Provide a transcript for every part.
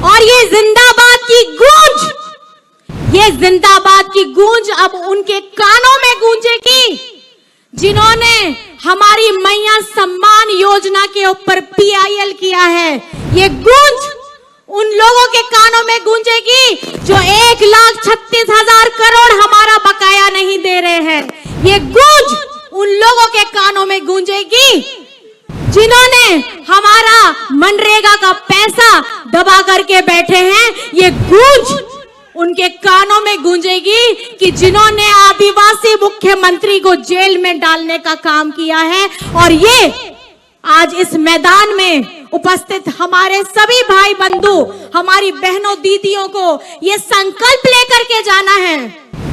और ये जिंदाबाद की गूंज अब उनके कानों में गूंजेगी जिन्होंने हमारी मैया सम्मान योजना के ऊपर PIL किया है। ये गूंज उन लोगों के कानों में गूंजेगी जो 1,36,000 करोड़ हमारा बकाया नहीं दे रहे हैं। ये गूंज उन लोगों के कानों में गूंजेगी जिन्होंने हमारा मनरेगा का पैसा दबा करके बैठे हैं। ये गूंज उनके कानों में गूंजेगी कि जिन्होंने आदिवासी मुख्यमंत्री को जेल में डालने का काम किया है। और ये आज इस मैदान में उपस्थित हमारे सभी भाई बंधु, हमारी बहनों दीदियों को ये संकल्प लेकर के जाना है।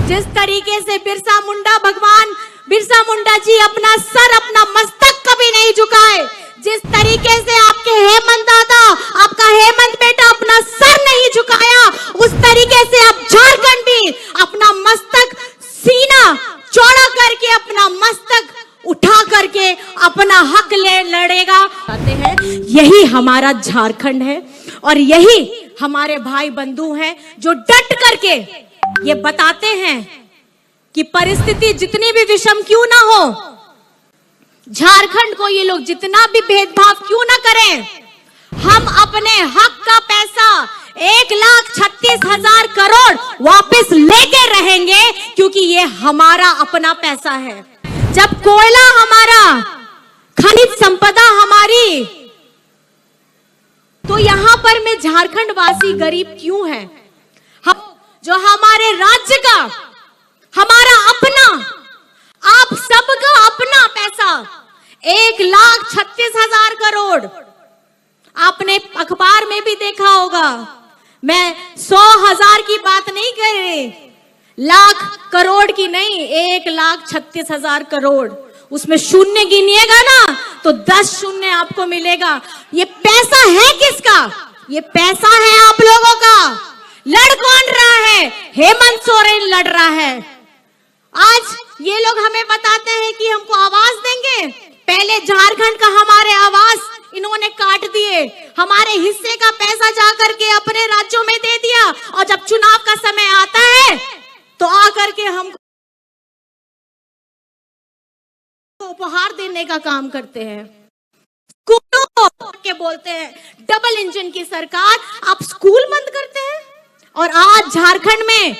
जिस तरीके से बिरसा मुंडा जी अपना सर, अपना मस्तक कभी नहीं झुकाए, जिस तरीके से आपके आपका हेमंत बेटा अपना सर नहीं झुकाया, उस तरीके से आप झारखंड भी अपना मस्तक, सीना चौड़ा करके, अपना मस्तक उठा करके अपना हक लड़ेगा। यही हमारा झारखंड है और यही हमारे भाई बंधु हैं जो डट करके ये बताते हैं कि परिस्थिति जितनी भी विषम क्यों ना हो, झारखंड को ये लोग जितना भी भेदभाव क्यों ना करें, हम अपने हक का पैसा 1,36,000 करोड़ वापस लेके रहेंगे, क्योंकि ये हमारा अपना पैसा है। जब कोयला हमारा, खनिज संपदा हमारी, तो यहां पर में झारखंड वासी गरीब क्यों है? हम जो हमारे राज्य का, हमारा अपना, आप सबका अपना पैसा 1,36,000 करोड़, आपने अखबार में भी देखा होगा। मैं 100,000 की बात नहीं कर रही, लाख करोड़ की नहीं, 1,36,000 करोड़। उसमें शून्य गिनिएगा ना तो 10 शून्य आपको मिलेगा। ये पैसा है किसका? ये पैसा है आप लोगों का। लड़ कौन रहा है? हेमंत सोरेन लड़ रहा है। आज ये लोग हमें बताते हैं कि हमको आवाज देंगे। पहले झारखंड का हमारे आवाज इन्होंने काट दिए, हमारे हिस्से का पैसा जाकर के अपने राज्यों में दे दिया, और जब चुनाव का समय आता है तो आकर के हमको उपहार देने का काम करते हैं। स्कूलों के बोलते हैं डबल इंजन की सरकार, आप स्कूल बंद करते हैं। और आज झारखंड में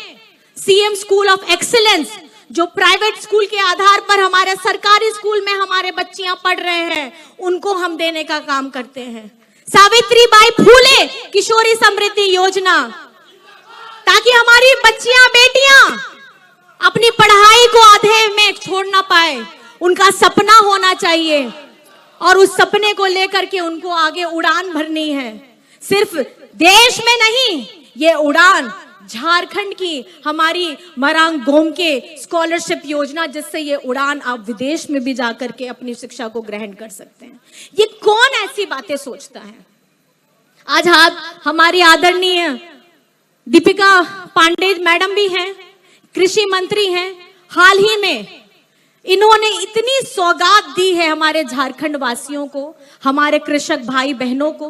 CM स्कूल ऑफ एक्सीलेंस, जो प्राइवेट स्कूल के आधार पर हमारे सरकारी स्कूल में हमारे बच्चियां पढ़ रहे हैं, उनको हम देने का काम करते हैं। सावित्रीबाई फूले किशोरी समृद्धि योजना, ताकि हमारी बच्चियां, बेटियां अपनी पढ़ाई को आधे में छोड़ ना पाए। उनका सपना होना चाहिए और उस सपने को लेकर के उनको आगे उड़ान भरनी है। सिर्फ देश में नहीं, ये उड़ान झारखंड की हमारी मरांग गोम के स्कॉलरशिप योजना, जिससे ये उड़ान आप विदेश में भी जाकर के अपनी शिक्षा को ग्रहण कर सकते हैं। ये कौन ऐसी बातें सोचता है? आज हमारी आदरणीय दीपिका पांडे मैडम भी हैं, कृषि मंत्री हैं। हाल ही में इन्होंने इतनी सौगात दी है हमारे झारखंड वासियों को, हमारे कृषक भाई बहनों को,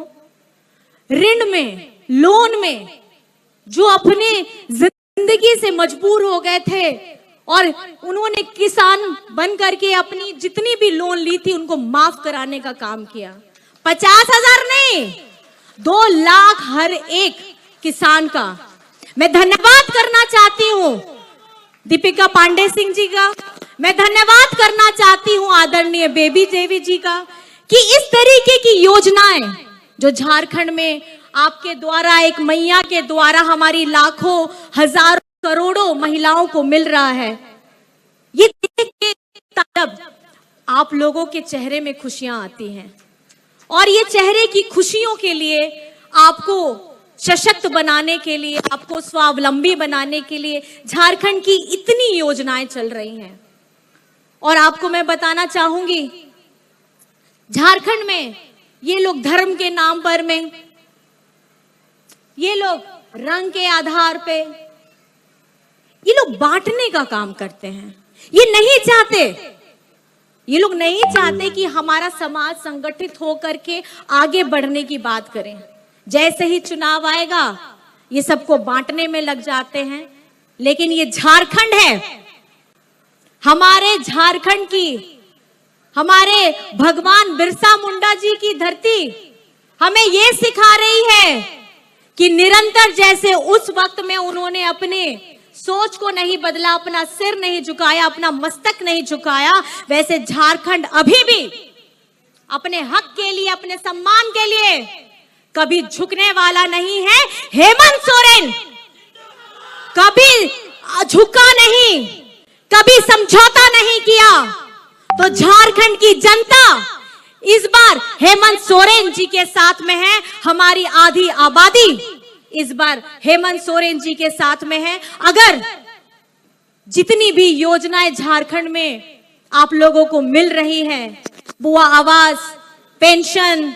ऋण में, लोन में, जो अपने जिंदगी से मजबूर हो गए थे और उन्होंने किसान बन करके अपनी जितनी भी लोन ली थी उनको माफ कराने का काम किया। 50,000 नहीं, 2 लाख हर एक किसान का। मैं धन्यवाद करना चाहती हूँ दीपिका पांडे सिंह जी का, मैं धन्यवाद करना चाहती हूँ आदरणीय बेबी देवी जी का, कि इस तरीके की योजनाएं जो झारखंड में आपके द्वारा, एक मैया के द्वारा हमारी लाखों, हजारों, करोड़ों महिलाओं को मिल रहा है, ये देख के तब आप लोगों के चेहरे में खुशियां आती हैं। और ये चेहरे की खुशियों के लिए, आपको सशक्त बनाने के लिए, आपको स्वावलंबी बनाने के लिए झारखंड की इतनी योजनाएं चल रही हैं। और आपको मैं बताना चाहूंगी, झारखंड में ये लोग धर्म के नाम पर में, ये लोग रंग के आधार पे, ये लोग बांटने का काम करते हैं। ये नहीं चाहते, ये लोग नहीं चाहते कि हमारा समाज संगठित होकर के आगे बढ़ने की बात करें। जैसे ही चुनाव आएगा ये सबको बांटने में लग जाते हैं। लेकिन ये झारखंड है, हमारे झारखंड की, हमारे भगवान बिरसा मुंडा जी की धरती हमें ये सिखा रही है कि निरंतर जैसे उस वक्त में उन्होंने अपने सोच को नहीं बदला, अपना सिर नहीं झुकाया, अपना मस्तक नहीं झुकाया, वैसे झारखंड अभी भी अपने हक के लिए, अपने सम्मान के लिए कभी झुकने वाला नहीं है। हेमंत सोरेन कभी झुका नहीं, कभी समझौता नहीं किया। तो झारखंड की जनता इस बार हेमंत सोरेन जी के साथ में है। हमारी आधी आबादी इस बार हेमंत सोरेन जी के साथ में है। अगर जितनी भी योजनाएं झारखंड में आप लोगों को मिल रही है, बुआ आवास, पेंशन,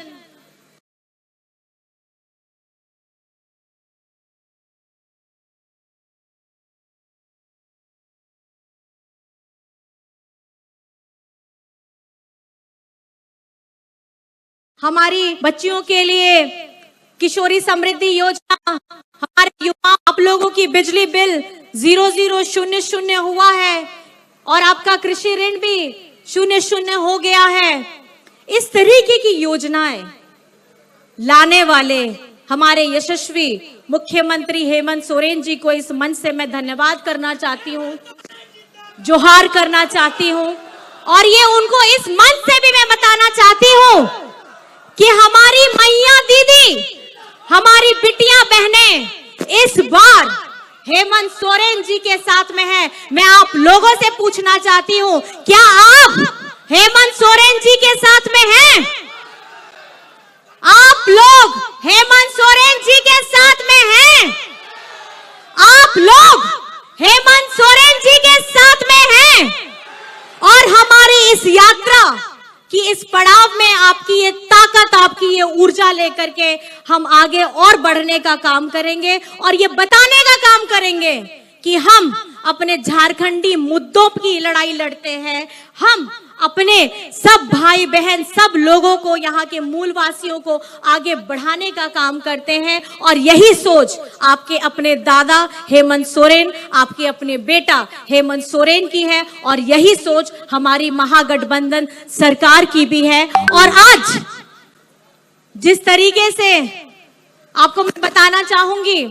हमारी बच्चियों के लिए किशोरी समृद्धि योजना, हमारे युवा, आप लोगों की बिजली बिल 0000 हुआ है और आपका कृषि ऋण भी 00 हो गया है। इस तरीके की योजनाएं लाने वाले हमारे यशस्वी मुख्यमंत्री हेमंत सोरेन जी को इस मंच से मैं धन्यवाद करना चाहती हूँ, जोहार करना चाहती हूँ। और ये उनको इस मंच से भी मैं बताना चाहती हूँ कि हमारी मैया दीदी, हमारी बिटियां बहनें इस बार हेमंत सोरेन जी के साथ में है। मैं आप लोगों से पूछना चाहती हूं, क्या आप हेमंत सोरेन जी के साथ में हैं? आप लोग हेमंत सोरेन जी के साथ में हैं? आप लोग हेमंत सोरेन जी के साथ में हैं? और हमारी इस यात्रा कि इस पड़ाव में आपकी ये ताकत, आपकी ये ऊर्जा लेकर के हम आगे और बढ़ने का काम करेंगे और ये बताने का काम करेंगे कि हम अपने झारखंडी मुद्दों की लड़ाई लड़ते हैं। हम अपने सब भाई बहन, सब लोगों को, यहाँ के मूलवासियों को आगे बढ़ाने का काम करते हैं। और यही सोच आपके अपने दादा हेमंत सोरेन, आपके अपने बेटा हेमंत सोरेन की है और यही सोच हमारी महागठबंधन सरकार की भी है। और आज जिस तरीके से आपको मैं बताना चाहूंगी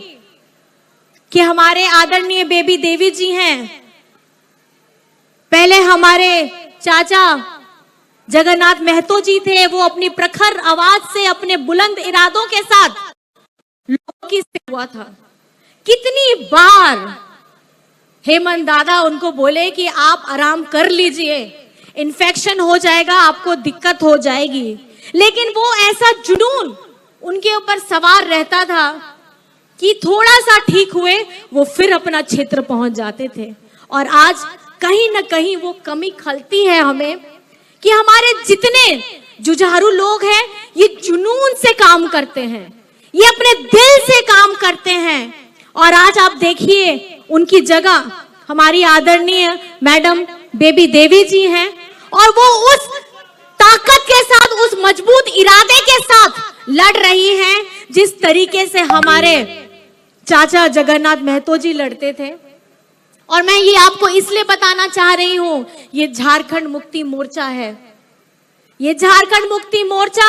कि हमारे आदरणीय बेबी देवी जी हैं, पहले हमारे चाचा जगन्नाथ महतो जी थे, वो अपनी प्रखर आवाज से, अपने बुलंद इरादों के साथ लोगों की सेवा था। कितनी बार हेमंत दादा उनको बोले कि आप आराम कर लीजिए, इन्फेक्शन हो जाएगा, आपको दिक्कत हो जाएगी, लेकिन वो ऐसा जुनून उनके ऊपर सवार रहता था कि थोड़ा सा ठीक हुए वो फिर अपना क्षेत्र पहुंच जाते थे। और आज कहीं ना कहीं वो कमी खलती है हमें कि हमारे जितने जुझारू लोग हैं ये जुनून से काम करते हैं, ये अपने दिल से काम करते हैं। और आज आप देखिए उनकी जगह हमारी आदरणीय मैडम बेबी देवी जी हैं और वो उस ताकत के साथ, उस मजबूत इरादे के साथ लड़ रही हैं जिस तरीके से हमारे चाचा जगन्नाथ महतो जी लड़ते थे। और मैं ये आपको इसलिए बताना चाह रही हूं, ये झारखंड मुक्ति मोर्चा है, ये झारखंड मुक्ति मोर्चा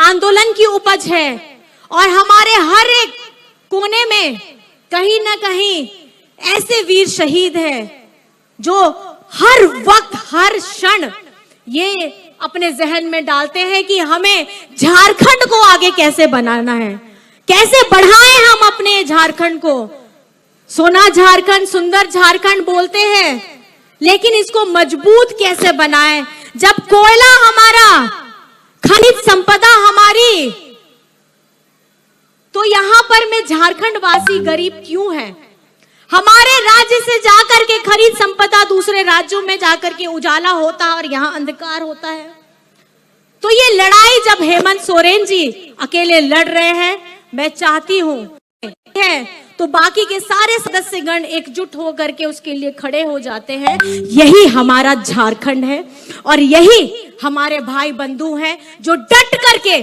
आंदोलन की उपज है और हमारे हर एक कोने में कहीं ना कहीं ऐसे वीर शहीद हैं जो हर वक्त, हर क्षण ये अपने जहन में डालते हैं कि हमें झारखंड को आगे कैसे बनाना है, कैसे बढ़ाएं हम अपने झारखंड को। सोना झारखंड, सुंदर झारखंड बोलते हैं, लेकिन इसको मजबूत कैसे बनाएं जब कोयला हमारा, खनिज संपदा हमारी, तो यहां पर मैं झारखंड वासी गरीब क्यों है? हमारे राज्य से जाकर के खनिज संपदा दूसरे राज्यों में जाकर के उजाला होता है और यहां अंधकार होता है। तो ये लड़ाई जब हेमंत सोरेन जी अकेले लड़ रहे हैं, मैं चाहती हूं है तो बाकी के सारे सदस्यगण एकजुट होकर के उसके लिए खड़े हो जाते हैं। यही हमारा झारखंड है और यही हमारे भाई बंधु हैं जो डट करके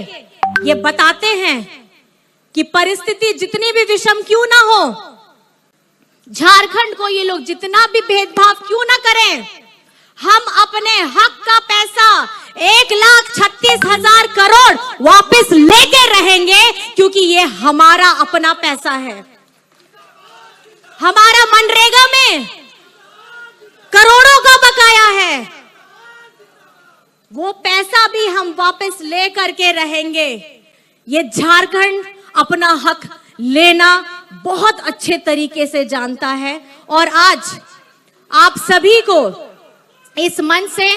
ये बताते हैं कि परिस्थिति जितनी भी विषम क्यों ना हो, झारखंड को ये लोग जितना भी भेदभाव क्यों ना करें, हम अपने हक का पैसा 1,36,000 करोड़ वापस लेके रहेंगे, क्योंकि ये हमारा अपना पैसा है। हमारा मनरेगा में करोड़ों का बकाया है, वो पैसा भी हम वापस ले करके रहेंगे। ये झारखंड अपना हक लेना बहुत अच्छे तरीके से जानता है और आज आप सभी को इस मंच से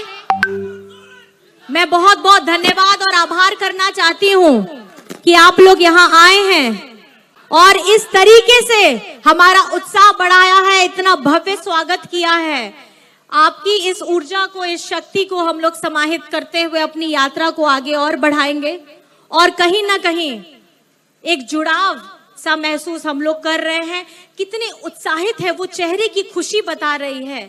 मैं बहुत बहुत धन्यवाद और आभार करना चाहती हूं कि आप लोग यहां आए हैं और इस तरीके से हमारा उत्साह बढ़ाया है, इतना भव्य स्वागत किया है। आपकी इस ऊर्जा को, इस शक्ति को हम लोग समाहित करते हुए अपनी यात्रा को आगे और बढ़ाएंगे और कहीं ना कहीं एक जुड़ाव सा महसूस हम लोग कर रहे हैं। कितने उत्साहित है, वो चेहरे की खुशी बता रही है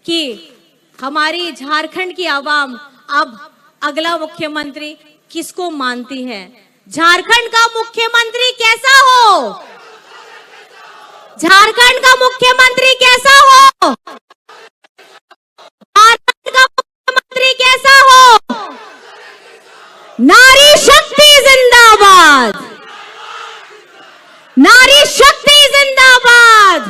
कि हमारी झारखंड की आवाम अब अगला मुख्यमंत्री किसको मानती है। झारखंड का मुख्यमंत्री कैसा हो? झारखंड का मुख्यमंत्री कैसा हो? झारखंड का मुख्यमंत्री कैसा हो? नारी शक्ति जिंदाबाद, नारी शक्ति जिंदाबाद,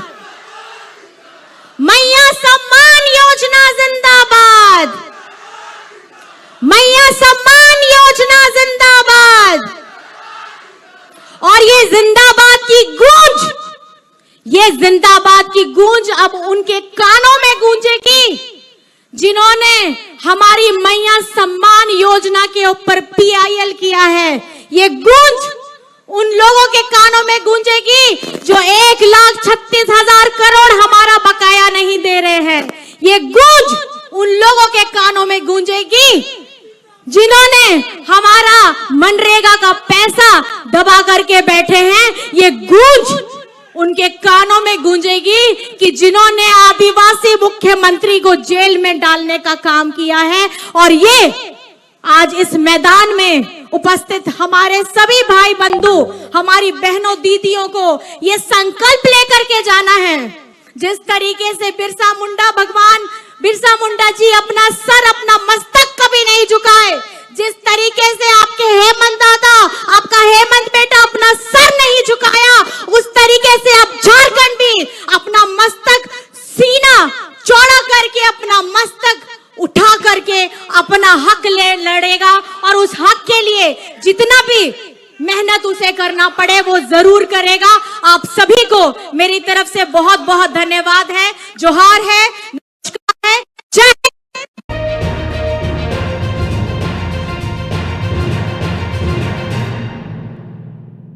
मैया सम्मान योजना जिंदाबाद, मैया सम्मान योजना जिंदाबाद। और ये जिंदाबाद की गूंज, ये जिंदाबाद की गूंज अब उनके कानों में गूंजेगी जिन्होंने हमारी मैया सम्मान योजना के ऊपर PIL किया है। ये गूंज उन लोगों के कानों में गूंजेगी जो 1,36,000 करोड़ हमारा बकाया नहीं दे रहे हैं। ये गूंज उन लोगों के कानों में गूंजेगी जिन्होंने हमारा मनरेगा का पैसा दबा करके बैठे हैं। ये गूंज उनके कानों में गूंजेगी कि जिन्होंने आदिवासी मुख्यमंत्री को जेल में डालने का काम किया है। और ये आज इस मैदान में उपस्थित हमारे सभी भाई बंधु, हमारी बहनों दीदियों को ये संकल्प लेकर के जाना है, जिस तरीके से बिरसा मुंडा, भगवान बिरसा मुंडा जी अपना सर, अपना मस्तक कभी नहीं झुकाए, जिस तरीके से आपके हेमंत दादा, आपका हेमंत बेटा अपना सर नहीं झुकाया, उस तरीके से आप झारखंड भी अपना मस्तक, सीना चौड़ा करके, अपना मस्तक उठा करके अपना हक ले लड़ेगा और उस हक के लिए जितना भी मेहनत उसे करना पड़े वो जरूर करेगा। आप सभी को मेरी तरफ से बहुत बहुत धन्यवाद है। जोहार है।